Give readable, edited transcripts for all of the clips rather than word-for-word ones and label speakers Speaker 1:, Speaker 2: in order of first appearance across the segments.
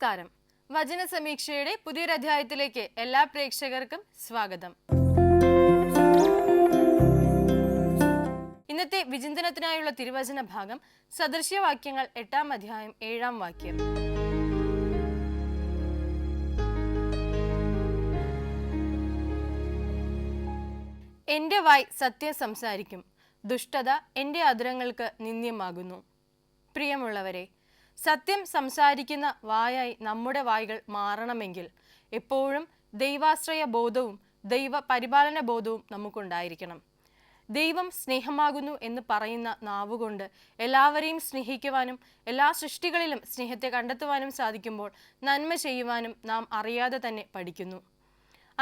Speaker 1: നമസ്കാരം. വചന സമീക്ഷയുടെ പുതിയൊരു അധ്യായത്തിലേക്ക് എല്ലാ പ്രേക്ഷകർക്കും സ്വാഗതം. ഇന്നത്തെ വിചിന്തനത്തിനായുള്ള തിരുവചന ഭാഗം സദൃശ്യവാക്യങ്ങൾ 8-ാം അധ്യായം 7-ാം വാക്യം. എന്റെ വായ് സത്യം സംസാരിക്കും, ദുഷ്ടത എന്റെ അധരങ്ങൾക്ക് നിന്ദ്യമാകുന്നു. പ്രിയമുള്ളവരെ, സത്യം സംസാരിക്കുന്ന വായായി നമ്മുടെ വായ്കൾ മാറണമെങ്കിൽ എപ്പോഴും ദൈവാശ്രയ ബോധവും ദൈവ പരിപാലന ബോധവും നമുക്കുണ്ടായിരിക്കണം. ദൈവം സ്നേഹമാകുന്നു എന്ന് പറയുന്ന നാവുകൊണ്ട് എല്ലാവരെയും സ്നേഹിക്കുവാനും എല്ലാ സൃഷ്ടികളിലും സ്നേഹത്തെ കണ്ടെത്തുവാനും സാധിക്കുമ്പോൾ നന്മ ചെയ്യുവാനും നാം അറിയാതെ തന്നെ പഠിക്കുന്നു.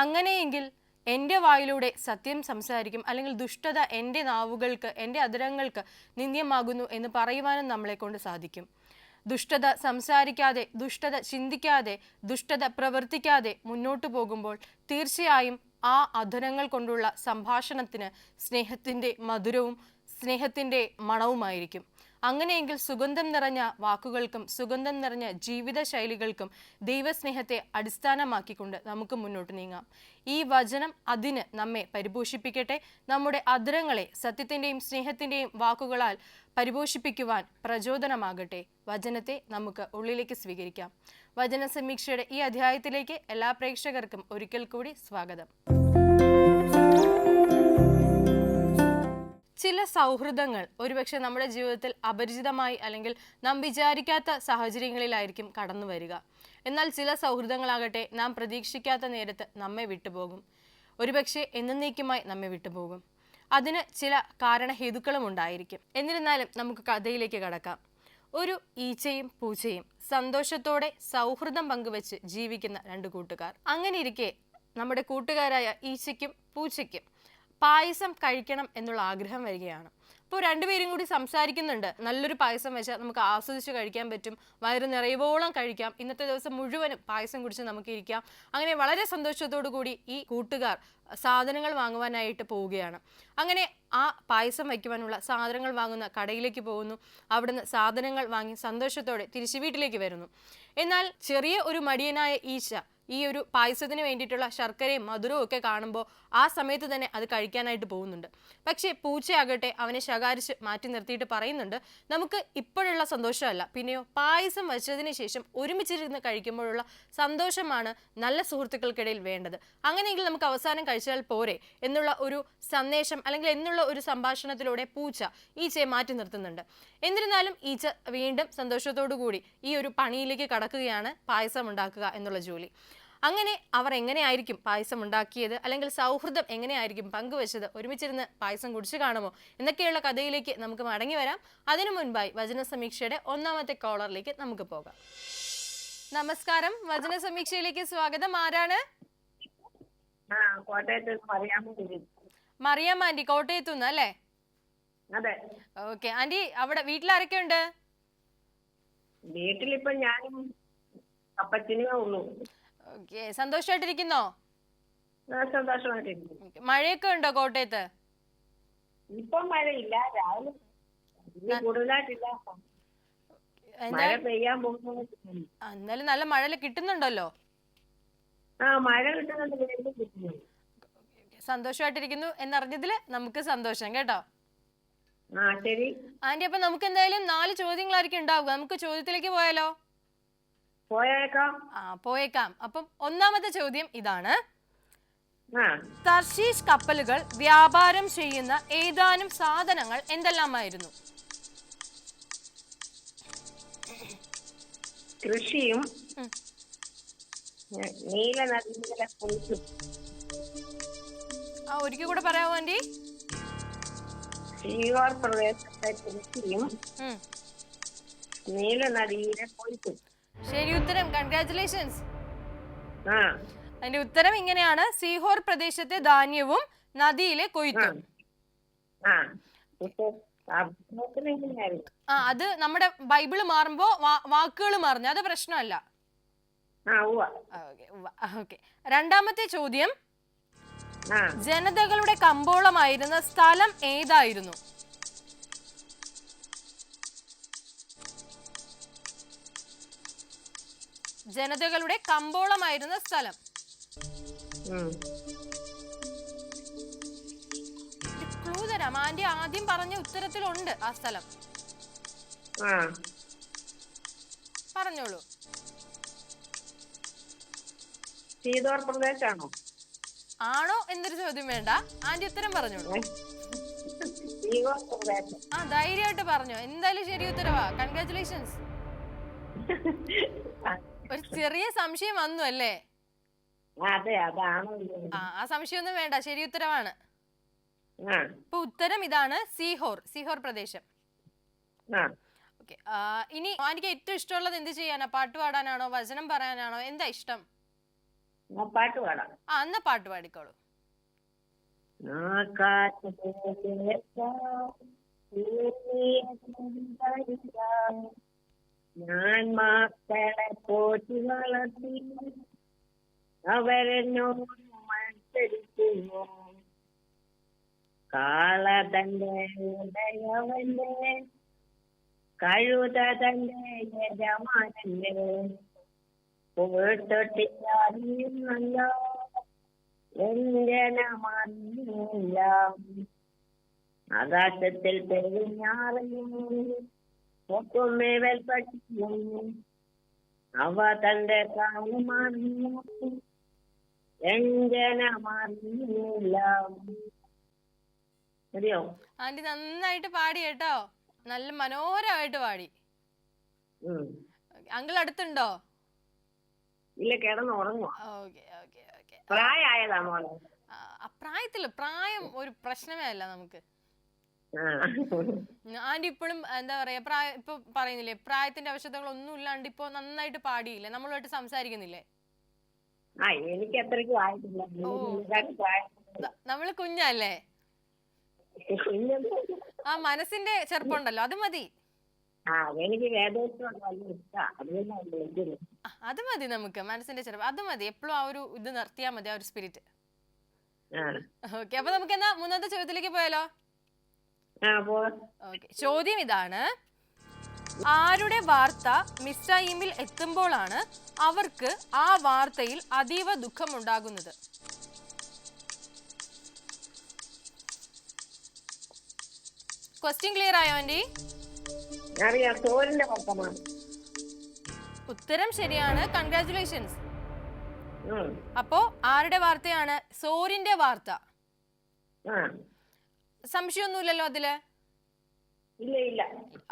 Speaker 1: അങ്ങനെയെങ്കിൽ എൻ്റെ വായിലൂടെ സത്യം സംസാരിക്കും, അല്ലെങ്കിൽ ദുഷ്ടത എൻ്റെ നാവുകൾക്ക് എൻ്റെ അധരങ്ങൾക്ക് നിന്ദ്യമാകുന്നു എന്ന് പറയുവാനും നമ്മളെ കൊണ്ട് സാധിക്കും. ദുഷ്ടത സംസാരിക്കാതെ, ദുഷ്ടത ചിന്തിക്കാതെ, ദുഷ്ടത പ്രവർത്തിക്കാതെ മുന്നോട്ട് പോകുമ്പോൾ തീർച്ചയായും ആ അധരങ്ങൾ കൊണ്ടുള്ള സംഭാഷണത്തിന് സ്നേഹത്തിൻ്റെ മധുരവും സ്നേഹത്തിൻ്റെ മണവുമായിരിക്കും. അങ്ങനെയെങ്കിൽ സുഗന്ധം നിറഞ്ഞ വാക്കുകൾക്കും സുഗന്ധം നിറഞ്ഞ ജീവിത ശൈലികൾക്കും ദൈവസ്നേഹത്തെ അടിസ്ഥാനമാക്കിക്കൊണ്ട് നമുക്ക് മുന്നോട്ട് നീങ്ങാം. ഈ വചനം അതിന് നമ്മെ പരിപോഷിപ്പിക്കട്ടെ. നമ്മുടെ അധരങ്ങളെ സത്യത്തിൻ്റെയും സ്നേഹത്തിൻ്റെയും വാക്കുകളാൽ പരിപോഷിപ്പിക്കുവാൻ പ്രചോദനമാകട്ടെ. വചനത്തെ നമുക്ക് ഉള്ളിലേക്ക് സ്വീകരിക്കാം. വചന സമീക്ഷയുടെ ഈ അധ്യായത്തിലേക്ക് എല്ലാ പ്രേക്ഷകർക്കും ഒരിക്കൽ കൂടി സ്വാഗതം. ചില സൗഹൃദങ്ങൾ ഒരുപക്ഷെ നമ്മുടെ ജീവിതത്തിൽ അപരിചിതമായി അല്ലെങ്കിൽ നാം വിചാരിക്കാത്ത സാഹചര്യങ്ങളിലായിരിക്കും കടന്നു വരിക. എന്നാൽ ചില സൗഹൃദങ്ങളാകട്ടെ നാം പ്രതീക്ഷിക്കാത്ത നേരത്ത് നമ്മെ വിട്ടുപോകും, ഒരുപക്ഷെ എന്നേക്കുമായി നമ്മെ വിട്ടുപോകും. അതിന് ചില കാരണഹേതുക്കളും ഉണ്ടായിരിക്കും. എന്നിരുന്നാലും നമുക്ക് കഥയിലേക്ക് കടക്കാം. ഒരു ഈച്ചയും പൂച്ചയും സന്തോഷത്തോടെ സൗഹൃദം പങ്കുവെച്ച് ജീവിക്കുന്ന രണ്ട് കൂട്ടുകാർ. അങ്ങനെ ഇരിക്കെ നമ്മുടെ കൂട്ടുകാരായ ഈച്ചയ്ക്കും പൂച്ചയ്ക്കും പായസം കഴിക്കണം എന്നുള്ള ആഗ്രഹം വരികയാണ്. അപ്പോൾ രണ്ടുപേരും കൂടി സംസാരിക്കുന്നുണ്ട്. നല്ലൊരു പായസം വെച്ചാൽ നമുക്ക് ആസ്വദിച്ച് കഴിക്കാൻ പറ്റും, വയറ് നിറയുവോളം കഴിക്കാം, ഇന്നത്തെ ദിവസം മുഴുവനും പായസം കുടിച്ച് നമുക്ക് ഇരിക്കാം. അങ്ങനെ വളരെ സന്തോഷത്തോടു കൂടി ഈ കൂട്ടുകാർ സാധനങ്ങൾ വാങ്ങുവാനായിട്ട് പോവുകയാണ്. അങ്ങനെ ആ പായസം വയ്ക്കുവാനുള്ള സാധനങ്ങൾ വാങ്ങുന്ന കടയിലേക്ക് പോകുന്നു. അവിടുന്ന് സാധനങ്ങൾ വാങ്ങി സന്തോഷത്തോടെ തിരിച്ച് വീട്ടിലേക്ക് വരുന്നു. എന്നാൽ ചെറിയ ഒരു മടിയനായ ഈച്ച ഈ ഒരു പായസത്തിന് വേണ്ടിയിട്ടുള്ള ശർക്കരയും മധുരവും ഒക്കെ കാണുമ്പോൾ ആ സമയത്ത് തന്നെ അത് കഴിക്കാനായിട്ട് പോകുന്നുണ്ട്. പക്ഷേ പൂച്ചയാകട്ടെ അവനെ ശകാരിച്ച് മാറ്റി നിർത്തിയിട്ട് പറയുന്നുണ്ട്, നമുക്ക് ഇപ്പോഴുള്ള സന്തോഷമല്ല, പിന്നെയോ പായസം വെച്ചതിന് ശേഷം ഒരുമിച്ചിരുന്ന് കഴിക്കുമ്പോഴുള്ള സന്തോഷമാണ് നല്ല സുഹൃത്തുക്കൾക്കിടയിൽ വേണ്ടത്. അങ്ങനെയെങ്കിൽ നമുക്ക് അവസാനം കഴിച്ചാൽ പോരെ എന്നുള്ള ഒരു സന്ദേശം അല്ലെങ്കിൽ എന്നുള്ള ഒരു സംഭാഷണത്തിലൂടെ പൂച്ച ഈച്ചയെ മാറ്റി നിർത്തുന്നുണ്ട്. എന്നിരുന്നാലും ഈച്ച വീണ്ടും സന്തോഷത്തോടു കൂടി ഈ ഒരു പണിയിലേക്ക് കടക്കുകയാണ്, പായസം ഉണ്ടാക്കുക എന്നുള്ള ജോലി. അങ്ങനെ അവർ എങ്ങനെയായിരിക്കും പായസം ഉണ്ടാക്കിയത്, അല്ലെങ്കിൽ സൗഹൃദം എങ്ങനെയായിരിക്കും പങ്കുവെച്ചത്, ഒരുമിച്ചിരുന്ന് പായസം കുടിച്ചു കാണുമോ എന്നൊക്കെയുള്ള കഥയിലേക്ക് നമുക്ക് മടങ്ങി വരാം. അതിനു മുൻപായി വചന സമീക്ഷയുടെ ഒന്നാമത്തെ കോളറിലേക്ക് നമുക്ക് പോകാം. നമസ്കാരം, വചന സമീക്ഷയിലേക്ക് സ്വാഗതം. ആരാണ്? മറിയാമ്മ ആന്റി, കോട്ടയത്തുനിന്ന് അല്ലേ? ഓക്കെ ആന്റി, അവിടെ വീട്ടിലാരൊക്കെ ഉണ്ട്?
Speaker 2: വീട്ടിലിപ്പോ ഞാനും അപ്പച്ചനേ ഉള്ളൂ.
Speaker 1: ഓക്കെ, സന്തോഷമായിട്ടിരിക്കുന്നോ?
Speaker 2: സന്തോഷമായിട്ടിരിക്കുന്നു.
Speaker 1: മഴയൊക്കെ ഉണ്ടോ കോട്ടയത്ത്?
Speaker 2: ഇപ്പൊ മഴയില്ല, രാവിലെ കൂടുതലായിട്ടില്ല, മഴ പെയ്യാൻ പോകുന്നു.
Speaker 1: എന്നാലും നല്ല മഴ കിട്ടുന്നുണ്ടല്ലോ.
Speaker 2: മഴ കിട്ടുന്നുണ്ട്.
Speaker 1: സന്തോഷമായിട്ടിരിക്കുന്നു എന്നറിഞ്ഞതില് നമുക്ക് സന്തോഷം കേട്ടോ.
Speaker 2: ശരി
Speaker 1: ആന്റി, അപ്പൊ നമുക്ക് എന്തായാലും 4 ചോദ്യങ്ങളായിരിക്കും ഉണ്ടാവുക. നമുക്ക് ചോദ്യത്തിലേക്ക് പോയാലോ? പോയേക്കാം. അപ്പം ഒന്നാമത്തെ ചോദ്യം ഇതാണ്. തർശീഷ് കപ്പലുകൾ വ്യാപാരം ചെയ്യുന്ന ഏതാനും സാധനങ്ങൾ എന്തെല്ലാമായിരുന്നു?
Speaker 2: കൃഷിയും നീലനദിയിലെ കൊയ്ത്തും.
Speaker 1: ഒരിക്കൽ കൂടെ പറയാമോ ആന്റി?
Speaker 2: സീഹോർ പ്രദേശത്തെ കൃഷിയും നീലനദിയിലെ കൊയ്ത്തും.
Speaker 1: ശരി ഉത്തരം, കൺഗ്രാറ്റുലേഷൻസ്. അതിന്റെ ഉത്തരം ഇങ്ങനെയാണ്: സീഹോർ പ്രദേശത്തെ ധാന്യവും നദിയിലെ കൊയ്ത്തും. അത് നമ്മുടെ ബൈബിള് മാറുമ്പോ വാക്കുകൾ മാറുന്നു, അത് പ്രശ്നമല്ല. രണ്ടാമത്തെ ചോദ്യം, ജനതകളുടെ കമ്പോളമായിരുന്ന സ്ഥലം ഏതായിരുന്നു? ജനതകളുടെ കമ്പോളമായിരുന്ന സ്ഥലം.
Speaker 2: ഉം.
Speaker 1: ഒരു ക്ലൂ തരാം. ആന്റി ആദ്യം പറഞ്ഞ ഉത്തരത്തിലുണ്ട് ആ സ്ഥലം.
Speaker 2: ആ
Speaker 1: പറഞ്ഞോളൂ.
Speaker 2: സീതോർ പ്രദേശാണോ?
Speaker 1: ആണോ എന്നൊരു ചോദ്യം വേണ്ട, ആന്റി ഉത്തരം പറഞ്ഞോളൂ.
Speaker 2: സീതോർ പ്രദേശം.
Speaker 1: ആ ധൈര്യമായിട്ട് പറഞ്ഞോ. എന്തായാലും ശരി ഉത്തരവാ. കൺഗ്രാറ്റുലേഷൻസ്. ഒരു ചെറിയ സംശയം വന്നു അല്ലേ?
Speaker 2: അതെ, അതാണോ?
Speaker 1: ആ സംശയമൊന്നും വേണ്ട, ശരി ഉത്തരവാണ്.
Speaker 2: ആ
Speaker 1: ഇപ്പൊ ഉത്തരം ഇതാണ്, സീഹോർ പ്രദേശം.
Speaker 2: ആ
Speaker 1: ഓക്കെ. ഇനി ആന്റിക്ക് ഏറ്റവും ഇഷ്ടമുള്ളത് എന്ത് ചെയ്യാനാ? പാട്ട് പാടാനാണോ, വചനം പറയാനാണോ, എന്താ ഇഷ്ടം?
Speaker 2: പാട്ട് പാടാം.
Speaker 1: എന്നാ പാട്ട് പാടിക്കോളൂ.
Speaker 2: ഞാൻ മക്കളെ പോറ്റി വളർത്തി അവരെന്നോട് മത്സരിക്കുന്നു. കാള തന്റെ ഉടയവന്റെ കഴുത തന്റെ യജമാനന്റെ പോയിട്ടൊട്ടില്ല എഞ്ചനമറിയില്ല. ആകാശത്തിൽ പെരുഞ്ഞാറയും പൊക്കുമേവൽ പഠിക്കും അവ തന്റെ കാലുമാറിഞ്ഞു എഞ്ചനമറിയില്ല. അറിയോ?
Speaker 1: ആന്റി നന്നായിട്ട് പാടി കേട്ടോ, നല്ല മനോഹരമായിട്ട് പാടി. അങ്കിൾ അടുത്തുണ്ടോ?
Speaker 2: ഇല്ല, കിടന്ന് ഉറങ്ങുക.
Speaker 1: Okay okay okay.
Speaker 2: പ്രായമായതാ മോളെ?
Speaker 1: പ്രായത്തില് പ്രായം ഒരു പ്രശ്നമേ അല്ല നമുക്ക്. ആന്റി ഇപ്പോഴും എന്താ പറയാ, ഇപ്പൊ പറയുന്നില്ലേ പ്രായത്തിന്റെ ആവശ്യതകൾ ഒന്നും ഇല്ലാണ്ട് ഇപ്പൊ നന്നായിട്ട് പാടിയില്ലേ, നമ്മളുമായിട്ട് സംസാരിക്കുന്നില്ലേ?
Speaker 2: എനിക്ക് അത്രയ്ക്കും ആയിട്ടില്ല.
Speaker 1: നമ്മള് കുഞ്ഞല്ലേ? ആ മനസ്സിന്റെ ചെറുപ്പമുണ്ടല്ലോ, അത് മതി.
Speaker 2: എനിക്ക് വേദോത്സവം നല്ല ഇഷ്ടമാണ്.
Speaker 1: അത് മതി നമുക്ക്, മനസ്സിന്റെ ചെറുപ്പം അത് മതി. എപ്പോഴും ആ ഒരു ഇത് നിർത്തിയാ മതി, ആ ഒരു സ്പിരിറ്റ്. ഓക്കെ, അപ്പൊ നമുക്ക് എന്നാ മൂന്നാമത്തെ ചോദ്യത്തിലേക്ക് പോയാലോ? ഓക്കെ, ചോദ്യം ഇതാണ്. ആരുടെ വാർത്ത മിസ്രയീമിൽ എത്തുമ്പോഴാണ് അവർക്ക് ആ വാർത്തയിൽ അതീവ ദുഃഖമുണ്ടാകുന്നത്? ക്വസ്റ്റ്യൻ ക്ലിയർ ആയോ ആന്റി?
Speaker 2: അറിയാം, സോറിന്റെ വർത്തമാനം.
Speaker 1: ഉത്തരം ശരിയാണ്, കൺഗ്രാറ്റുലേഷൻസ്. അപ്പോ ആരുടെ വാർത്തയാണ്? സോറിന്റെ വാർത്ത. സംശയമൊന്നുമില്ലല്ലോ അതില്?
Speaker 2: ഇല്ല ഇല്ല.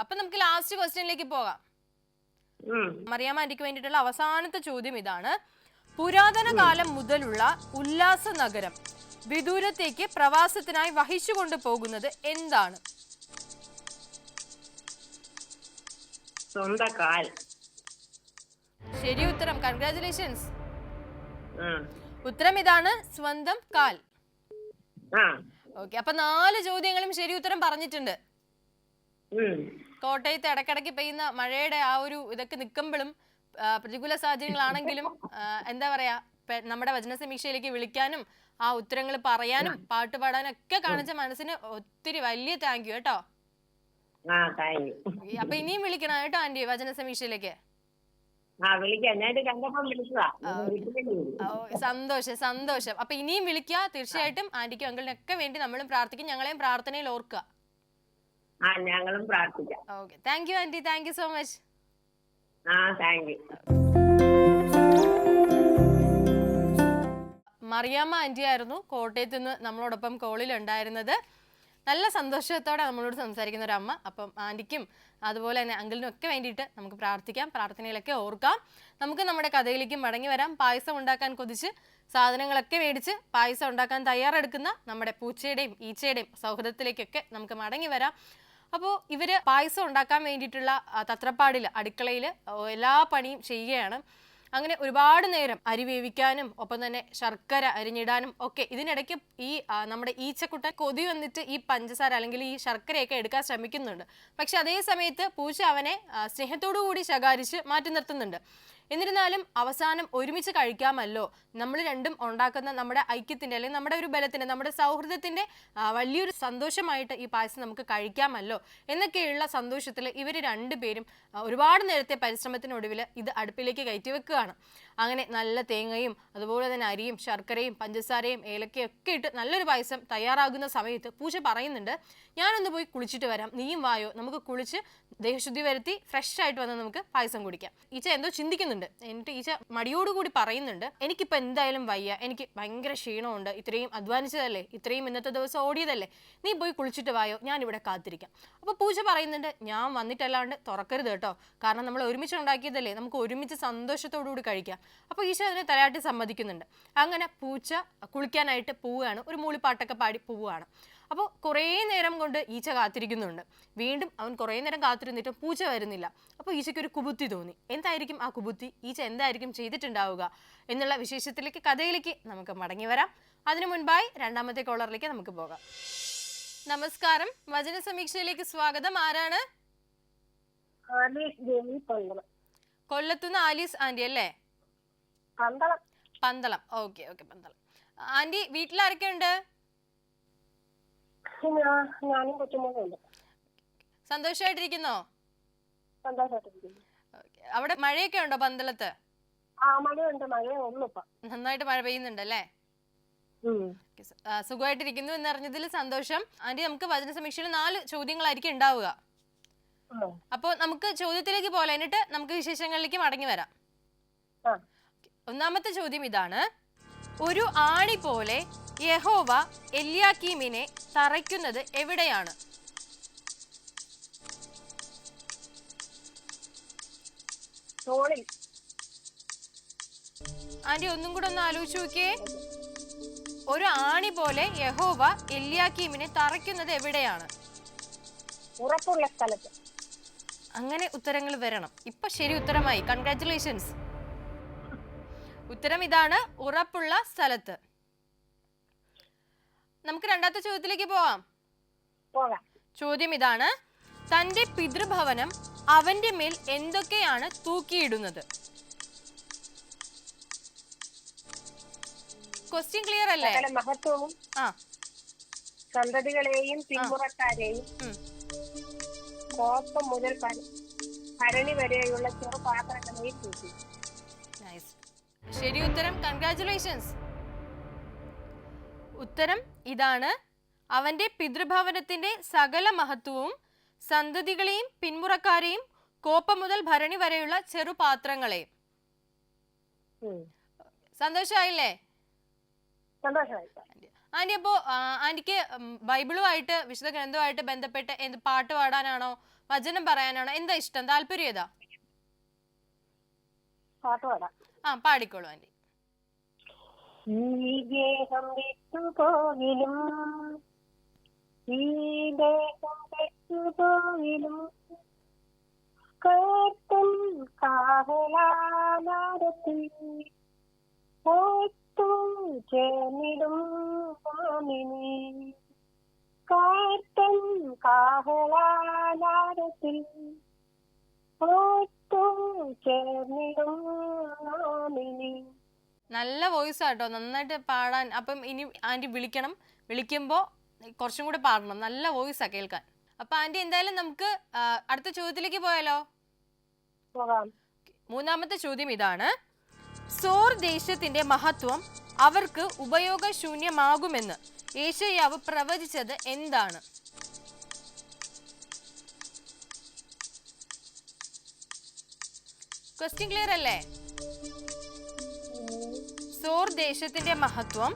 Speaker 1: അപ്പൊ നമുക്ക് ലാസ്റ്റ് ക്വസ്റ്റ്യനിലേക്ക് പോകാം. മറിയാമ്മ ആന്റിക്ക് വേണ്ടിയിട്ടുള്ള അവസാനത്തെ ചോദ്യം ഇതാണ്. പുരാതന കാലം മുതലുള്ള ഉല്ലാസ നഗരം വിദൂരത്തേക്ക് പ്രവാസത്തിനായി വഹിച്ചുകൊണ്ടു പോകുന്നത് എന്താണ്?
Speaker 2: സ്വന്തം കാൽ.
Speaker 1: ശരി ഉത്തരം, കൺഗ്രാറ്റുലേഷൻസ്. ഉത്തരം ഇതാണ്, സ്വന്തം കാൽ. ഓക്കെ, അപ്പൊ 4 ചോദ്യങ്ങളും ശരി ഉത്തരം പറഞ്ഞിട്ടുണ്ട്. കോട്ടയത്ത് ഇടക്കിടക്ക് പെയ്യുന്ന മഴയുടെ ആ ഒരു ഇതൊക്കെ നിൽക്കുമ്പോഴും പ്രതികൂല സാഹചര്യങ്ങളാണെങ്കിലും എന്താ പറയാ, നമ്മുടെ വചന സമീക്ഷയിലേക്ക് വിളിക്കാനും ആ ഉത്തരങ്ങൾ പറയാനും പാട്ട് പാടാനും ഒക്കെ കാണിച്ച മനസ്സിന് ഒത്തിരി വലിയ താങ്ക് യു കേട്ടോ. അപ്പൊ ഇനിയും വിളിക്കണം കേട്ടോ ആന്റി വചന സമീക്ഷയിലേക്ക്. സന്തോഷം സന്തോഷം. അപ്പൊ ഇനിയും വിളിക്കുക തീർച്ചയായിട്ടും. ആന്റിക്കും അങ്കിളിനൊക്കെ വേണ്ടി നമ്മളും പ്രാർത്ഥിക്കും, ഞങ്ങളെയും പ്രാർത്ഥനയിൽ ഓർക്കുക.
Speaker 2: ഞങ്ങളും പ്രാർത്ഥിക്കാം.
Speaker 1: Okay, thank you aunty, thank you so much. Mariyamma aunty ആയിരുന്നു കോട്ടയത്ത് നിന്ന് നമ്മളോടൊപ്പം കോളിൽ ഉണ്ടായിരുന്നത്. നല്ല സന്തോഷത്തോടെ നമ്മളോട് സംസാരിക്കുന്ന ഒരു അമ്മ. അപ്പം ആന്റിക്കും അതുപോലെ തന്നെ അങ്കിളിനും ഒക്കെ വേണ്ടിയിട്ട് നമുക്ക് പ്രാർത്ഥിക്കാം, പ്രാർത്ഥനയിലൊക്കെ ഓർക്കാം. നമുക്ക് നമ്മുടെ കഥയിലേക്ക് മടങ്ങി വരാം. പായസം ഉണ്ടാക്കാൻ കൊതിച്ച് സാധനങ്ങളൊക്കെ മേടിച്ച് പായസം ഉണ്ടാക്കാൻ തയ്യാറെടുക്കുന്ന നമ്മുടെ പൂച്ചയുടെയും ഈച്ചയുടെയും സൗഹൃദത്തിലേക്കൊക്കെ നമുക്ക് മടങ്ങി വരാം. അപ്പോൾ ഇവര് പായസം ഉണ്ടാക്കാൻ വേണ്ടിയിട്ടുള്ള തത്രപ്പാടിൽ അടുക്കളയിൽ എല്ലാ പണിയും ചെയ്യുകയാണ്. അങ്ങനെ ഒരുപാട് നേരം അരി വേവിക്കാനും ഒപ്പം തന്നെ ശർക്കര അരിഞ്ഞിടാനും ഒക്കെ. ഇതിനിടയ്ക്ക് ഈ നമ്മുടെ ഈച്ചക്കുട്ടൻ കൊതി വന്നിട്ട് ഈ പഞ്ചസാര അല്ലെങ്കിൽ ഈ ശർക്കരയൊക്കെ എടുക്കാൻ ശ്രമിക്കുന്നുണ്ട്. പക്ഷെ അതേ സമയത്ത് പൂച്ച അവനെ സ്നേഹത്തോടു കൂടി ശകാരിച്ച് മാറ്റി നിർത്തുന്നുണ്ട്. എന്നിരുന്നാലും അവസാനം ഒരുമിച്ച് കഴിക്കാമല്ലോ, നമ്മൾ രണ്ടും ഉണ്ടാക്കുന്ന നമ്മുടെ ഐക്യത്തിന്റെ അല്ലെങ്കിൽ നമ്മുടെ ഒരു ബലത്തിന്റെ, നമ്മുടെ സൗഹൃദത്തിന്റെ വലിയൊരു സന്തോഷമായിട്ട് ഈ പായസം നമുക്ക് കഴിക്കാമല്ലോ എന്നൊക്കെയുള്ള സന്തോഷത്തിൽ ഇവർ രണ്ടുപേരും ഒരുപാട് നേരത്തെ പരിശ്രമത്തിനൊടുവിൽ ഇത് അടുപ്പിലേക്ക് കയറ്റി വെക്കുകയാണ്. അങ്ങനെ നല്ല തേങ്ങയും അതുപോലെ തന്നെ അരിയും ശർക്കരയും പഞ്ചസാരയും ഏലക്കയും ഒക്കെ ഇട്ട് നല്ലൊരു പായസം തയ്യാറാകുന്ന സമയത്ത് പൂജ പറയുന്നുണ്ട്, ഞാനൊന്ന് പോയി കുളിച്ചിട്ട് വരാം, നീയും വായോ, നമുക്ക് കുളിച്ച് ദേഹശുദ്ധി വരുത്തി ഫ്രഷ് ആയിട്ട് വന്ന് നമുക്ക് പായസം കുടിക്കാം. ഈച്ച എന്തോ ചിന്തിക്കുന്നുണ്ട്. എന്നിട്ട് ഈച്ച മടിയോടുകൂടി പറയുന്നുണ്ട്, എനിക്കിപ്പോൾ എന്തായാലും വയ്യ, എനിക്ക് ഭയങ്കര ക്ഷീണമുണ്ട്, ഇത്രയും അധ്വാനിച്ചതല്ലേ, ഇത്രയും ഇന്നത്തെ ദിവസം ഓടിയതല്ലേ, നീ പോയി കുളിച്ചിട്ട് വായോ, ഞാനിവിടെ കാത്തിരിക്കാം. അപ്പോൾ പൂജ പറയുന്നുണ്ട്, ഞാൻ വന്നിട്ടല്ലാണ്ട് തുറക്കരുത് കേട്ടോ, കാരണം നമ്മൾ ഒരുമിച്ച് ഉണ്ടാക്കിയതല്ലേ, നമുക്ക് ഒരുമിച്ച് സന്തോഷത്തോടു കൂടി കഴിക്കാം. അപ്പോൾ ഈശോ അതിനെ തലയാട്ടി സമ്മതിക്കുന്നുണ്ട്. അങ്ങനെ പൂച്ച കുളിക്കാനായിട്ട് പോവുകയാണ്, ഒരു മൂളിപ്പാട്ടൊക്കെ പാടി പോവുകയാണ്. അപ്പോൾ കുറേ നേരം കൊണ്ട് ഈച്ച കാത്തിരിക്കുന്നുണ്ട്. വീണ്ടും അവൻ കുറേ നേരം കാത്തിരുന്നിട്ടും പൂച്ച വരുന്നില്ല. അപ്പോൾ ഈച്ചയ്ക്ക് ഒരു കുബുദ്ധി തോന്നി. എന്തായിരിക്കും ആ കുബുദ്ധി, ഈച്ച എന്തായിരിക്കും ചെയ്തിട്ടുണ്ടാവുക എന്നുള്ള വിശേഷത്തിലേക്ക്, കഥയിലേക്ക് നമുക്ക് മടങ്ങി വരാം. അതിനു മുൻപായി രണ്ടാമത്തെ കോളറിലേക്ക് നമുക്ക് പോകാം. നമസ്കാരം, വചന സമീക്ഷയിലേക്ക് സ്വാഗതം. ആരാണ്? കൊല്ലത്തുനിന്ന് ആലീസ് ആന്റി അല്ലേ? Pandalam. Okay okay, Pandalam. Aunty, വീട്ടിലാരൊക്കെ ഉണ്ട്?
Speaker 2: ഞാനും കൊച്ചുമോളുണ്ട്.
Speaker 1: സന്തോഷമായിട്ടിരിക്കുന്നോ? അവിടെ മഴയൊക്കെ ഉണ്ടോ പന്തളത്ത്?
Speaker 2: മഴയുണ്ട്, മഴയുള്ളൂ.
Speaker 1: നന്നായിട്ട് മഴ പെയ്യുന്നുണ്ടല്ലേ? സുഖമായിട്ടിരിക്കുന്നു എന്നറിഞ്ഞതിൽ സന്തോഷം. ആന്റി, നമുക്ക് വചന സമീക്ഷയിൽ 4 ചോദ്യങ്ങളായിരിക്കും ഉണ്ടാവുക. അപ്പോൾ നമുക്ക് ചോദ്യത്തിലേക്ക് പോലെ, എന്നിട്ട് നമുക്ക് വിശേഷങ്ങളിലേക്ക് മടങ്ങി വരാം. ഒന്നാമത്തെ ചോദ്യം ഇതാണ്, ഒരു ആണി പോലെ യഹോവ എല്യാക്കീമിനെ തറയ്ക്കുന്നത് എവിടെയാണ്? ആന്റി, ഒന്നും കൂടെ ഒന്ന് ആലോചിച്ച് നോക്കിയേ. ഒരു ആണി പോലെ യഹോവ എല്യാക്കീമിനെ തറയ്ക്കുന്നത് എവിടെയാണ്?
Speaker 2: ഉറപ്പുള്ള സ്ഥലത്ത്.
Speaker 1: അങ്ങനെ ഉത്തരങ്ങൾ വരണം. ഇപ്പൊ ശരി ഉത്തരമായി, കൺഗ്രാറ്റുലേഷൻസ്. ഉത്തരം ഇതാണ്, ഉറപ്പുള്ള സ്ഥലത്ത്. നമുക്ക് രണ്ടാമത്തെ ചോദ്യത്തിലേക്ക് പോവാം. ചോദ്യം ഇതാണ്, തന്റെ പിതൃഭവനം അവന്റെ മേൽ എന്തൊക്കെയാണ് തൂക്കിയിടുന്നത്? ക്വസ്റ്റ്യൻ ക്ലിയർ അല്ലേ?
Speaker 2: മഹത്വവും സന്തതികളെയും പിന്മുറക്കാരെയും കോപ്പം മുതൽ ഭരണി വരെയുള്ള ചെറുപാത്രങ്ങളെയും തൂക്കി.
Speaker 1: ശരി ഉത്തരം, കൺഗ്രാറ്റുലേഷൻസ്. ഉത്തരം ഇതാണ്, അവന്റെ പിതൃഭവനത്തിന്റെ സകല മഹത്വവും സന്തതികളെയും പിന്മുറക്കാരെയും കോപ്പം മുതൽ ഭരണി വരെയുള്ള ചെറുപാത്രങ്ങളെയും. സന്തോഷമായില്ലേ? ആന്റി, അപ്പോ ആന്റിക്ക് ബൈബിളുമായിട്ട് വിശുദ്ധ ഗ്രന്ഥവുമായിട്ട് ബന്ധപ്പെട്ട് എന്ത് പാട്ട് പാടാനാണോ വചനം പറയാനാണോ എന്താ ഇഷ്ടം, താല്പര്യം ഏതാ? പാടിക്കോളൂ ആന്റി.
Speaker 2: ഈ ദേഹം വിട്ടുപോകിലും ഈ ദേഹം വിട്ടുപോകിലും കേട്ടും കാഹളാനാദത്തിൽ ഓത്തും ചേർന്നിടും സ്വാമിനി കാട്ടും കാഹളാനാദത്തിൽ ഓത്തും ചേർന്നിടും സ്വാമിനി.
Speaker 1: നല്ല വോയിസ് ആട്ടോ, നന്നായിട്ട് പാടാൻ. അപ്പം ഇനി ആന്റി വിളിക്കണം, വിളിക്കുമ്പോ കുറച്ചും കൂടെ പാടണം. നല്ല വോയിസാ കേൾക്കാൻ. അപ്പൊ ആന്റി, എന്തായാലും നമുക്ക് അടുത്ത ചോദ്യത്തിലേക്ക് പോയാലോ? മൂന്നാമത്തെ ചോദ്യം ഇതാണ്, സോർ ദേശത്തിന്റെ മഹത്വം അവർക്ക് ഉപയോഗശൂന്യമാകുമെന്ന് യേശയ്യാവ് പ്രവചിച്ചത് എന്താണ്? ക്വസ്റ്റ്യൻ ക്ലിയർ അല്ലേ? സോർ ദേശത്തിന്റെ മഹത്വം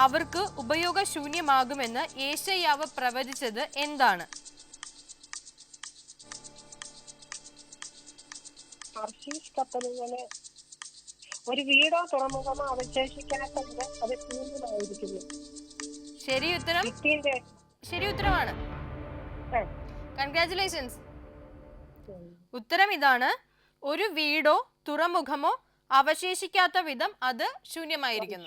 Speaker 1: അവർക്ക് ഉപയോഗശൂന്യമാകുമെന്ന് യേശയ്യാവ് പ്രവചിച്ചത് എന്താണ്?
Speaker 2: കപ്പലുകള് ഒരു വീടോ തുറമുഖമോ അവശേഷിക്കാത്തത് അത് ശൂന്യമായിരിക്കുന്നു.
Speaker 1: ശരി ഉത്തരം, ശരി ഉത്തരമാണ്. കൺഗ്രാറ്റുലേഷൻസ്. ഉത്തരം ഇതാണ്, ഒരു വീടോ തുറമുഖമോ അവശേഷിക്കാത്ത വിധം അത് ശൂന്യമായിരിക്കുന്നു.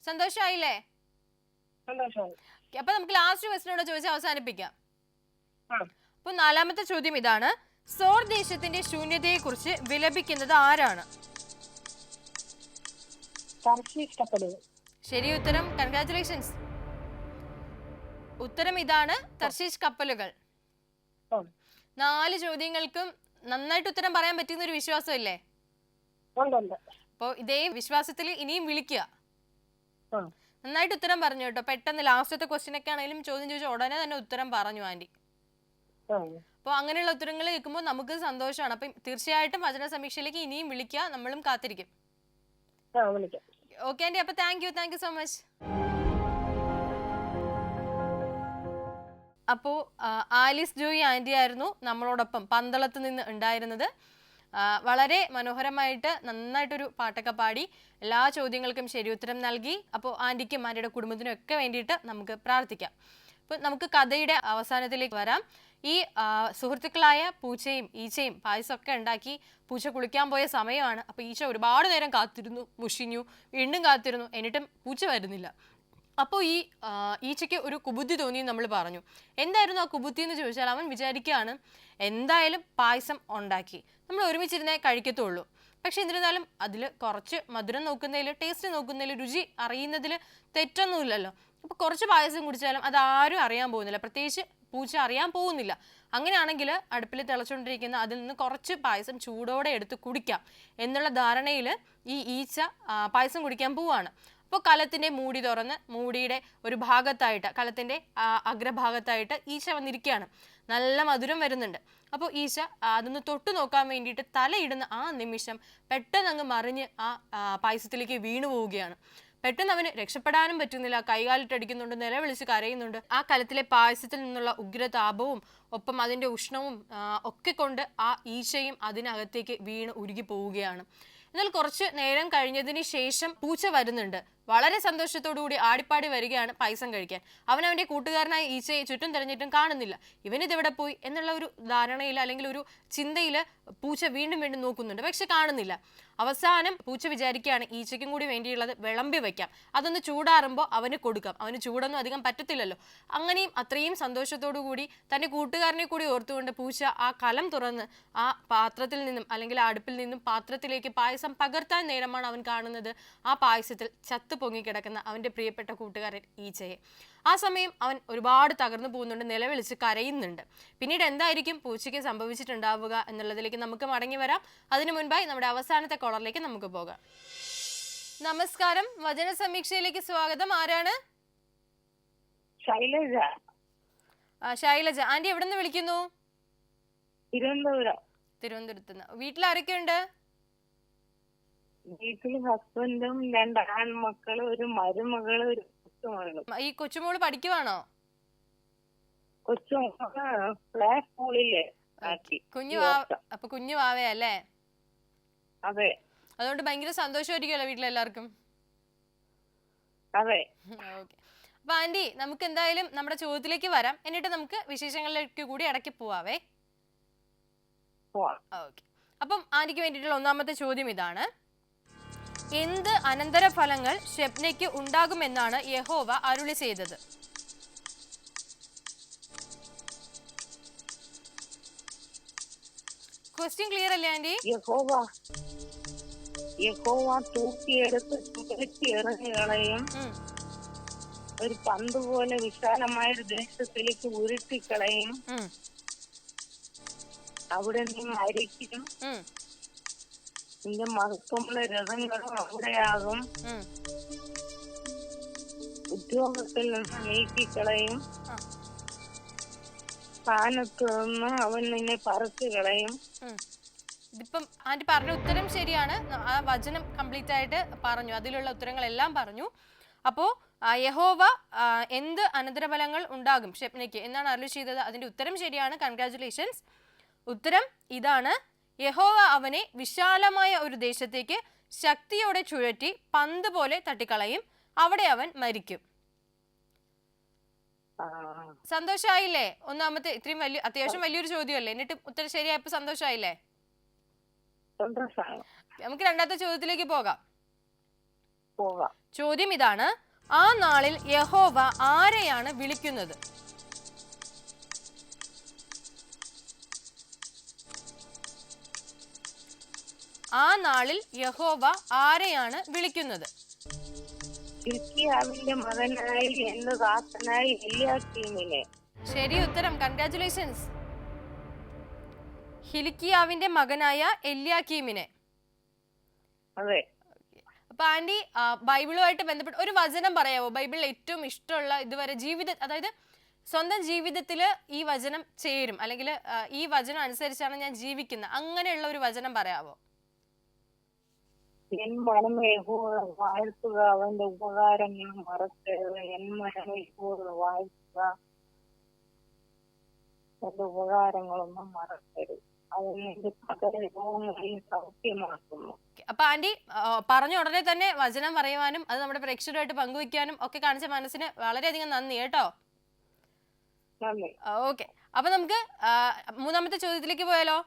Speaker 1: സന്തോഷായില്ലേ? അപ്പൊ നമുക്ക് ലാസ്റ്റ് ക്വസ്റ്റിനോട് ചോദിച്ച് അവസാനിപ്പിക്കാം. അപ്പൊ നാലാമത്തെ ചോദ്യം ഇതാണ്, സോർ ദേശത്തിന്റെ ശൂന്യതയെക്കുറിച്ച് വിലപിക്കുന്നത് ആരാണ്?
Speaker 2: തർശീഷ് കപ്പലുകൾ.
Speaker 1: ശരി ഉത്തരം. കൺഗ്രാറ്റുലേഷൻസ്. ഉത്തരം ഇതാണ്, തർശീഷ് കപ്പലുകൾ. 4 ചോദ്യങ്ങൾക്കും നന്നായിട്ട് ഉത്തരം പറയാൻ പറ്റുന്ന ഒരു വിശ്വാസമില്ലേ? അപ്പോ ഇതേ വിശ്വാസത്തിൽ ഇനിയും വിളിക്കുക. നന്നായിട്ട് ഉത്തരം പറഞ്ഞു കേട്ടോ. പെട്ടെന്ന് ലാസ്റ്റത്തെ ക്വസ്റ്റ്യൻ ഒക്കെ ആണെങ്കിലും ചോദ്യം ചോദിച്ച ഉടനെ തന്നെ ഉത്തരം പറഞ്ഞു ആന്റി. അപ്പോൾ അങ്ങനെയുള്ള ഉത്തരങ്ങൾ കേൾക്കുമ്പോൾ നമുക്ക് സന്തോഷമാണ്. അപ്പം തീർച്ചയായിട്ടും വചന സമീക്ഷയിലേക്ക് ഇനിയും വിളിക്കുക, നമ്മളും കാത്തിരിക്കും. ഓക്കെ ആന്റി, അപ്പൊ താങ്ക് യു സോ മച്ച്. അപ്പോൾ ആലിസ് ജോയി ആന്റി ആയിരുന്നു നമ്മളോടൊപ്പം പന്തളത്ത് നിന്ന് ഉണ്ടായിരുന്നത്. വളരെ മനോഹരമായിട്ട് നന്നായിട്ടൊരു പാട്ടൊക്കെ പാടി എല്ലാ ചോദ്യങ്ങൾക്കും ശരി ഉത്തരം നൽകി. അപ്പോൾ ആന്റിക്കും ആന്റിയുടെ കുടുംബത്തിനും ഒക്കെ വേണ്ടിയിട്ട് നമുക്ക് പ്രാർത്ഥിക്കാം. അപ്പോൾ നമുക്ക് കഥയുടെ അവസാനത്തിലേക്ക് വരാം. ഈ സുഹൃത്തുക്കളായ പൂച്ചയും ഈച്ചയും പായസമൊക്കെ ഉണ്ടാക്കി പൂച്ച കുളിക്കാൻ പോയ സമയമാണ്. അപ്പോൾ ഈച്ച ഒരുപാട് നേരം കാത്തിരുന്നു, മുഷിഞ്ഞു, വീണ്ടും കാത്തിരുന്നു, എന്നിട്ടും പൂച്ച വരുന്നില്ല. അപ്പോൾ ഈ ഈച്ചയ്ക്ക് ഒരു കുബുദ്ധി തോന്നി നമ്മൾ പറഞ്ഞു. എന്തായിരുന്നു ആ കുബുദ്ധി എന്ന് ചോദിച്ചാൽ അവൻ വിചാരിക്കുകയാണ്, എന്തായാലും പായസം ഉണ്ടാക്കി നമ്മൾ ഒരുമിച്ചിരുന്നേ കഴിക്കത്തുള്ളൂ. പക്ഷെ എന്നിരുന്നാലും അതിൽ കുറച്ച് മധുരം നോക്കുന്നതിൽ, ടേസ്റ്റ് നോക്കുന്നതിൽ, രുചി അറിയുന്നതിൽ തെറ്റൊന്നുമില്ലല്ലോ. അപ്പോൾ കുറച്ച് പായസം കുടിച്ചാലും അതാരും അറിയാൻ പോകുന്നില്ല, പ്രത്യേകിച്ച് പൂച്ച അറിയാൻ പോകുന്നില്ല. അങ്ങനെയാണെങ്കിൽ അടുപ്പിൽ തിളച്ചുകൊണ്ടിരിക്കുന്ന അതിൽ നിന്ന് കുറച്ച് പായസം ചൂടോടെ എടുത്ത് കുടിക്കാം എന്നുള്ള ധാരണയിൽ ഈ ഈച്ച പായസം കുടിക്കാൻ പോവാണ്. അപ്പോൾ കലത്തിൻ്റെ മൂടി തുറന്ന് മൂടിയുടെ ഒരു ഭാഗത്തായിട്ട്, കലത്തിൻ്റെ അഗ്രഭാഗത്തായിട്ട് ഈച്ച വന്നിരിക്കുകയാണ്. നല്ല മധുരം വരുന്നുണ്ട്. അപ്പോൾ ഈച്ച അതൊന്ന് തൊട്ടു നോക്കാൻ വേണ്ടിയിട്ട് തലയിടുന്ന ആ നിമിഷം പെട്ടെന്ന് അങ്ങ് മറിഞ്ഞ് ആ പായസത്തിലേക്ക് വീണു പോവുകയാണ്. പെട്ടെന്ന് അവന് രക്ഷപ്പെടാനും പറ്റുന്നില്ല, കൈകാലിട്ടടിക്കുന്നുണ്ട്, നിലവിളിച്ച് കരയുന്നുണ്ട്. ആ കലത്തിലെ പായസത്തിൽ നിന്നുള്ള ഉഗ്രതാപവും ഒപ്പം അതിൻ്റെ ഉഷ്ണവും ഒക്കെ കൊണ്ട് ആ ഈച്ചയും അതിനകത്തേക്ക് വീണ് ഉരുകി പോവുകയാണ്. എന്നാൽ കുറച്ച് നേരം കഴിഞ്ഞതിന് ശേഷം പൂച്ച വരുന്നുണ്ട്. വളരെ സന്തോഷത്തോടു കൂടി ആടിപ്പാടി വരികയാണ് പായസം കഴിക്കാൻ. അവനവൻ്റെ കൂട്ടുകാരനായ ഈച്ചയെ ചുറ്റും തിരഞ്ഞിട്ടും കാണുന്നില്ല. ഇവനിതെവിടെ പോയി എന്നുള്ള ഒരു ധാരണയിൽ അല്ലെങ്കിൽ ഒരു ചിന്തയിൽ പൂച്ച വീണ്ടും വീണ്ടും നോക്കുന്നുണ്ട്, പക്ഷെ കാണുന്നില്ല. അവസാനം പൂച്ച വിചാരിക്കുകയാണ് ഈച്ചയ്ക്കും കൂടി വേണ്ടിയുള്ളത് വിളമ്പി വയ്ക്കാം, അതൊന്ന് ചൂടാറുമ്പോൾ അവന് കൊടുക്കാം, അവന് ചൂടൊന്നും അധികം പറ്റത്തില്ലല്ലോ. അങ്ങനെയും അത്രയും സന്തോഷത്തോടു കൂടി തൻ്റെ കൂട്ടുകാരനെ കൂടി ഓർത്തുകൊണ്ട് പൂച്ച ആ കലം തുറന്ന് ആ പാത്രത്തിൽ നിന്നും അല്ലെങ്കിൽ ആ അടുപ്പിൽ നിന്നും പാത്രത്തിലേക്ക് പായസം പകർത്താൻ നേരമാണ് അവൻ കാണുന്നത് ആ പായസത്തിൽ ചത്തു പൊങ്ങിക്കിടക്കുന്ന അവൻ്റെ പ്രിയപ്പെട്ട കൂട്ടുകാരൻ ഈച്ചയെ. ആ സമയം അവൻ ഒരുപാട് തകർന്നു പോകുന്നുണ്ട്, നിലവിളിച്ച് കരയുന്നുണ്ട്. പിന്നീട് എന്തായിരിക്കും പൂച്ചയ്ക്ക് സംഭവിച്ചിട്ടുണ്ടാവുക എന്നുള്ളതിലേക്ക് നമുക്ക് മടങ്ങി വരാം. അതിനു മുൻപായി നമ്മുടെ അവസാനത്തെ കോളറിലേക്ക് നമുക്ക് പോകാം. നമസ്കാരം, വചന സമീക്ഷയിലേക്ക് സ്വാഗതം. ആരാണ്?
Speaker 2: ശൈലജ.
Speaker 1: ശൈലജ ആന്റി എവിടെ നിന്ന് വിളിക്കുന്നു?
Speaker 2: തിരുവനന്തപുരത്ത്
Speaker 1: നിന്ന്. വീട്ടിൽ ആരൊക്കെയുണ്ട്?
Speaker 2: വീട്ടിൽ ഹസ്ബൻഡും 2 ആൺമക്കളും, ഒരു മരുമകള്, ഒരു കൊച്ചുമകളും.
Speaker 1: ഈ കൊച്ചുമോള് പഠിക്കുവാണോ?
Speaker 2: കൊച്ചുമക്കള് പ്ലേ സ്കൂളില്
Speaker 1: അപ്പൊ കുഞ്ഞു വാവയല്ലേ?
Speaker 2: അതെ.
Speaker 1: അതുകൊണ്ട് ഭയങ്കര സന്തോഷമായിരിക്കുമല്ലോ വീട്ടിലെല്ലാവർക്കും?
Speaker 2: അതെ.
Speaker 1: ഓക്കെ. അപ്പൊ ആന്റി നമുക്ക് എന്തായാലും നമ്മുടെ ചോദ്യത്തിലേക്ക് വരാം, എന്നിട്ട് നമുക്ക് വിശേഷങ്ങളിലേക്ക് കൂടി ഇടയ്ക്ക് പോവാവേ. ഓക്കെ. അപ്പം ആന്റിക്ക് വേണ്ടിയിട്ടുള്ള ഒന്നാമത്തെ ചോദ്യം ഇതാണ്: എന്ത് അനന്തരഫലങ്ങൾ ശെബ്നയ്ക്ക് ഉണ്ടാകുമെന്നാണ് യഹോവ അരുളി ചെയ്തത്? ക്വസ്റ്റ്യൻ ക്ലിയർ അല്ലേ ആന്റി?
Speaker 2: യഹോവ തൂക്കിയെടുത്ത് ചുഴറ്റി എറിഞ്ഞുകളയും, ഒരു പന്ത് പോലെ വിശാലമായ ഒരു ദേശത്തിലേക്ക് ഉരുട്ടിക്കളയും, അവിടെ നിന്ന് മരിക്കും, നിന്റെ മഹത്വമുള്ള രഥങ്ങളും അവിടെയാകും, ഉദ്യോഗത്തിൽ നിന്ന് നീക്കിക്കളയും, സ്ഥാനത്ത് നിന്ന് അവൻ നിന്നെ പറിച്ചു കളയും.
Speaker 1: ഇതിപ്പം ആന്റി പറഞ്ഞ ഉത്തരം ശരിയാണ്. ആ വചനം കംപ്ലീറ്റ് ആയിട്ട് പറഞ്ഞു, അതിലുള്ള ഉത്തരങ്ങളെല്ലാം പറഞ്ഞു. അപ്പോ യഹോവ എന്ത് അനന്തരഫലങ്ങൾ ഉണ്ടാകും ശെബ്നയ്ക്ക് എന്നാണ് അരുളി ചെയ്തത്. അതിന്റെ ഉത്തരം ശരിയാണ്. കൺഗ്രാറ്റുലേഷൻസ്. ഉത്തരം ഇതാണ്: യഹോവ അവനെ വിശാലമായ ഒരു ദേശത്തേക്ക് ശക്തിയോടെ ചുഴറ്റി പന്ത് പോലെ തട്ടിക്കളയും, അവിടെ അവൻ മരിക്കും. സന്തോഷായില്ലേ? ഒന്നാമത്തെ ഇത്രയും വലിയ അത്യാവശ്യം വലിയൊരു ചോദ്യമല്ലേ, എന്നിട്ട് ഉത്തരം ശരിയായപ്പോ സന്തോഷായില്ലേ? നമുക്ക് രണ്ടാമത്തെ ചോദ്യത്തിലേക്ക് പോകാം. ചോദ്യം ഇതാണ്: ആ നാളിൽ യഹോവ ആരെയാണ് വിളിക്കുന്നത്? ആ നാളിൽ യഹോവ ആരെയാണ് വിളിക്കുന്നത്?
Speaker 2: ഹില്ക്കിയാവിന്റെ മകനായി എന്റെ ദാസനായി എല്യാക്കീമിനെ.
Speaker 1: ശരി ഉത്തരം, കൺഗ്രാറ്റുലേഷൻസ്. ഹില്ക്കിയാവിന്റെ മകനായ എല്യാക്കീമിനെ.
Speaker 2: അതെ.
Speaker 1: അപ്പൊ ആന്റി ബൈബിളുമായിട്ട് ബന്ധപ്പെട്ട് ഒരു വചനം പറയാവോ? ബൈബിളിൽ ഏറ്റവും ഇഷ്ടമുള്ള ഇതുവരെ അതായത് സ്വന്തം ജീവിതത്തിൽ ഈ വചനം ചേരും, അല്ലെങ്കിൽ ഈ വചനം അനുസരിച്ചാണ് ഞാൻ ജീവിക്കുന്നത്, അങ്ങനെയുള്ള ഒരു വചനം പറയാവോ?
Speaker 2: എൻ മനമേ യഹോവയെ വാഴ്ത്തുക, അവന്റെ ഉപകാരങ്ങൾ മറക്കരുത്. എൻ മനമേ യഹോവയെ വാഴ്ത്തുക, അവന്റെ ഉപകാരങ്ങളൊന്നും മറക്കരുത്. അവൻ എന്റെ സകല രോഗങ്ങളെയും സൗഖ്യമാക്കുന്നു.
Speaker 1: അപ്പൊ ആന്റി പറഞ്ഞ ഉടനെ തന്നെ വചനം പറയുവാനും അത് നമ്മുടെ പ്രേക്ഷകരുമായിട്ട് പങ്കുവയ്ക്കാനും ഒക്കെ കാണിച്ച മനസ്സിന് വളരെയധികം നന്ദി കേട്ടോ.
Speaker 2: നന്ദി.
Speaker 1: ഓക്കെ, അപ്പൊ നമുക്ക് മൂന്നാമത്തെ ചോദ്യത്തിലേക്ക് പോയാലോ?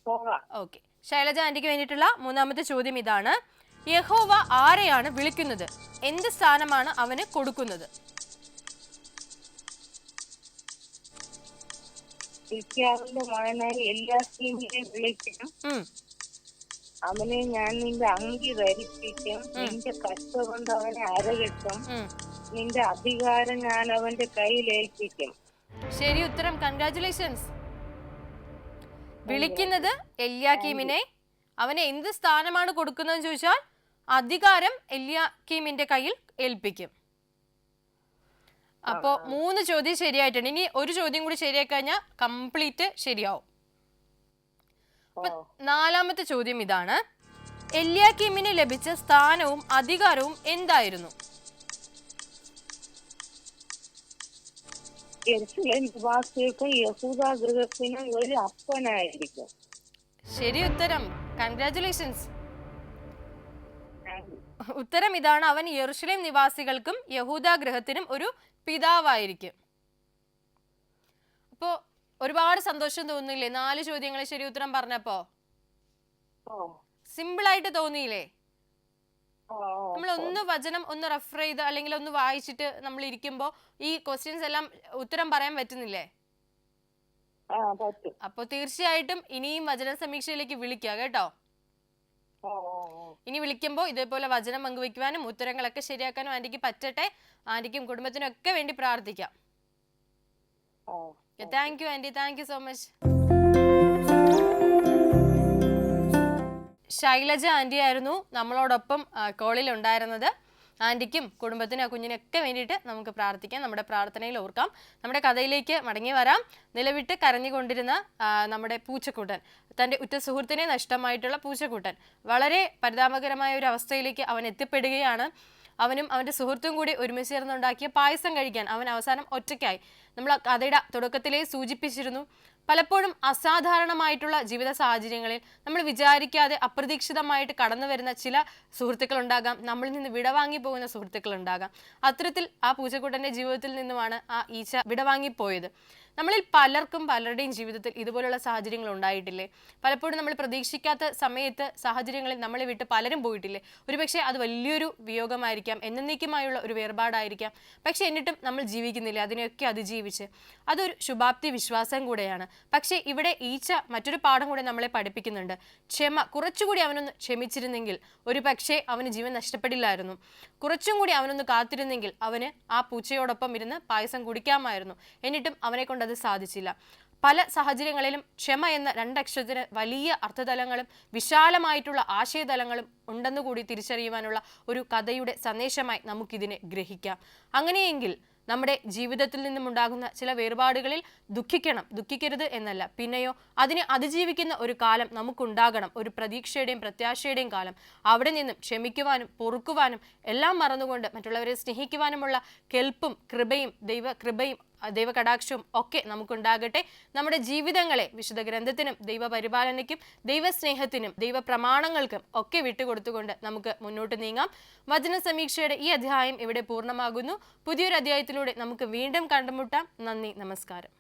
Speaker 2: പോകാം.
Speaker 1: ഓക്കെ, ശൈലജ ആന്റിക്ക് വേണ്ടിയിട്ടുള്ള മൂന്നാമത്തെ ചോദ്യം ഇതാണ്. യഹോവ ആരെയാണ് വിളിക്കുന്നത്? എന്ത് സ്ഥാനമാണ് അവന് കൊടുക്കുന്നത്?
Speaker 2: ഹില്ക്കിയാവിന്റെ മകനായി എല്യാക്കീമിനെ വിളിക്കും. അവനെ ഞാൻ നിന്റെ അങ്കി ധരിപ്പിക്കും. നിന്റെ കച്ച കൊണ്ട് അവനെ അരകെട്ടും. നിന്റെ അധികാരം ഞാൻ അവന്റെ കയ്യിൽ ഏൽപ്പിക്കും.
Speaker 1: ശരി ഉത്തരം, കൺഗ്രാറ്റുലേഷൻസ്. വിളിക്കുന്നത് എല്യാക്കീമിനെ, അവനെ എന്ത് സ്ഥാനമാണ് കൊടുക്കുന്നതെന്ന് ചോദിച്ചാൽ അധികാരം എല്യാക്കീമിന്റെ കയ്യിൽ ഏൽപ്പിക്കും. അപ്പോ 3 ചോദ്യം ശരിയായിട്ടുണ്ട്. ഇനി ഒരു ചോദ്യം കൂടി ശരിയായി കഴിഞ്ഞാൽ കംപ്ലീറ്റ് ശരിയാവും. നാലാമത്തെ ചോദ്യം ഇതാണ്. എല്യാക്കീമിന് ലഭിച്ച സ്ഥാനവും അധികാരവും എന്തായിരുന്നു?
Speaker 2: യെരൂശലേം നിവാസികൾക്ക് യഹൂദാ ഗൃഹത്തിന് ഒരു അപ്പനായിരിക്കും.
Speaker 1: ശരി ഉത്തരം, കൺഗ്രാറ്റുലേഷൻസ്. ഉത്തരം ഇതാണ്. അവൻ യെരൂശലേം നിവാസികൾക്കും യഹൂദാ ഗൃഹത്തിനും ഒരു പിതാവായിരിക്കും. അപ്പോ ഒരുപാട് സന്തോഷം തോന്നിയില്ലേ 4 ചോദ്യങ്ങൾ ശരി ഉത്തരം പറഞ്ഞപ്പോ? സിമ്പിൾ ആയിട്ട് തോന്നിയില്ലേ? നമ്മൾ ഒന്ന് വചനം ഒന്ന് റെഫർ ചെയ്ത് അല്ലെങ്കിൽ ഒന്ന് വായിച്ചിട്ട് നമ്മൾ ഇരിക്കുമ്പോ ഈ ക്വസ്റ്റ്യൻസ് എല്ലാം ഉത്തരം പറയാൻ പറ്റുന്നില്ലേ? അപ്പൊ തീർച്ചയായിട്ടും ഇനിയും വചന സമീക്ഷയിലേക്ക് വിളിക്കുക കേട്ടോ. ഇനി വിളിക്കുമ്പോൾ ഇതേപോലെ വചനം പങ്കുവെക്കുവാനും ഉത്തരങ്ങളൊക്കെ ശരിയാക്കാനും ആന്റിക്ക് പറ്റട്ടെ. ആന്റിക്കും കുടുംബത്തിനും ഒക്കെ വേണ്ടി പ്രാർത്ഥിക്കാം. Thank you aunty, thank you so much. Shailaja aunty ആയിരുന്നു നമ്മളോടൊപ്പം കോളിൽ ഉണ്ടായിരുന്നത്. ആന്റിക്കും കുടുംബത്തിനും കുഞ്ഞിനൊക്കെ വേണ്ടിയിട്ട് നമുക്ക് പ്രാർത്ഥിക്കാം, നമ്മുടെ പ്രാർത്ഥനയിൽ ഓർക്കാം. നമ്മുടെ കഥയിലേക്ക് മടങ്ങി വരാം. നിലവിട്ട് കരഞ്ഞുകൊണ്ടിരുന്ന നമ്മുടെ പൂച്ചക്കുട്ടൻ, തൻ്റെ ഉറ്റ സുഹൃത്തിനെ നഷ്ടമായിട്ടുള്ള പൂച്ചക്കുട്ടൻ, വളരെ പരിതാപകരമായ ഒരു അവസ്ഥയിലേക്ക് അവൻ എത്തിപ്പെടുകയാണ്. അവനും അവൻ്റെ സുഹൃത്തും കൂടി ഒരുമിച്ച് ചേർന്നുണ്ടാക്കിയ പായസം കഴിക്കാൻ അവൻ അവസാനം ഒറ്റയ്ക്കായി. നമ്മൾ കഥയുടെ തുടക്കത്തിലേ സൂചിപ്പിച്ചിരുന്നു. പലപ്പോഴും അസാധാരണമായിട്ടുള്ള ജീവിത സാഹചര്യങ്ങളിൽ നമ്മൾ വിചാരിക്കാതെ അപ്രതീക്ഷിതമായിട്ട് കടന്നു വരുന്ന ചില സുഹൃത്തുക്കളുണ്ടാകാം, നമ്മളിൽ നിന്ന് വിടവാങ്ങി പോകുന്ന സുഹൃത്തുക്കളുണ്ടാകാം. അത്തരത്തിൽ ആ പൂച്ചക്കുട്ടൻ്റെ ജീവിതത്തിൽ നിന്നുമാണ് ആ ഈച്ച വിടവാങ്ങിപ്പോയത്. നമ്മളിൽ പലർക്കും പലരുടെയും ജീവിതത്തിൽ ഇതുപോലുള്ള സാഹചര്യങ്ങൾ ഉണ്ടായിട്ടില്ലേ? പലപ്പോഴും നമ്മൾ പ്രതീക്ഷിക്കാത്ത സമയത്ത് സാഹചര്യങ്ങളിൽ നമ്മളെ വിട്ട് പലരും പോയിട്ടില്ലേ? ഒരുപക്ഷെ അത് വലിയൊരു വിയോഗമായിരിക്കാം, എന്നേക്കുമായുള്ള ഒരു വേർപാടായിരിക്കാം. പക്ഷെ എന്നിട്ടും നമ്മൾ ജീവിക്കുന്നില്ല അതിനെയൊക്കെ അതിജീവിച്ച്. അതൊരു ശുഭാപ്തി വിശ്വാസം കൂടെയാണ്. പക്ഷേ ഇവിടെ ഈച്ച മറ്റൊരു പാഠം കൂടെ നമ്മളെ പഠിപ്പിക്കുന്നുണ്ട്. ക്ഷമ. കുറച്ചുകൂടി അവനൊന്ന് ക്ഷമിച്ചിരുന്നെങ്കിൽ ഒരു പക്ഷേ അവന് ജീവൻ നഷ്ടപ്പെടില്ലായിരുന്നു. കുറച്ചും കൂടി അവനൊന്ന് കാത്തിരുന്നെങ്കിൽ അവന് ആ പൂച്ചയോടൊപ്പം ഇരുന്ന് പായസം കുടിക്കാമായിരുന്നു. എന്നിട്ടും അവനെ കൊണ്ട് അത് സാധിച്ചില്ല. പല സാഹചര്യങ്ങളിലും ക്ഷമ എന്ന 2 അക്ഷരത്തിന് വലിയ അർത്ഥതലങ്ങളും വിശാലമായിട്ടുള്ള ആശയതലങ്ങളും ഉണ്ടെന്നുകൂടി തിരിച്ചറിയുവാനുള്ള ഒരു കഥയുടെ സന്ദേശമായി നമുക്കിതിനെ ഗ്രഹിക്കാം. അങ്ങനെയെങ്കിൽ നമ്മുടെ ജീവിതത്തിൽ നിന്നും ഉണ്ടാകുന്ന ചില വേർപാടുകളിൽ ദുഃഖിക്കരുത് എന്നല്ല, പിന്നെയോ അതിനെ അതിജീവിക്കുന്ന ഒരു കാലം നമുക്കുണ്ടാകണം. ഒരു പ്രതീക്ഷയുടെയും പ്രത്യാശയുടെയും കാലം. അവിടെ നിന്നും ക്ഷമിക്കുവാനും പൊറുക്കുവാനും എല്ലാം മറന്നുകൊണ്ട് മറ്റുള്ളവരെ സ്നേഹിക്കുവാനുമുള്ള കെൽപ്പും കൃപയും ദൈവകടാക്ഷവും ഒക്കെ നമുക്കുണ്ടാകട്ടെ. നമ്മുടെ ജീവിതങ്ങളെ വിശുദ്ധ ഗ്രന്ഥത്തിനും ദൈവപരിപാലനയ്ക്കും ദൈവസ്നേഹത്തിനും ദൈവപ്രമാണങ്ങൾക്കും ഒക്കെ വിട്ടുകൊടുത്തുകൊണ്ട് നമുക്ക് മുന്നോട്ട് നീങ്ങാം. വചന സമീക്ഷയുടെ ഈ അധ്യായം ഇവിടെ പൂർണ്ണമാകുന്നു. പുതിയൊരു അധ്യായത്തിലൂടെ നമുക്ക് വീണ്ടും കണ്ടുമുട്ടാം. നന്ദി, നമസ്കാരം.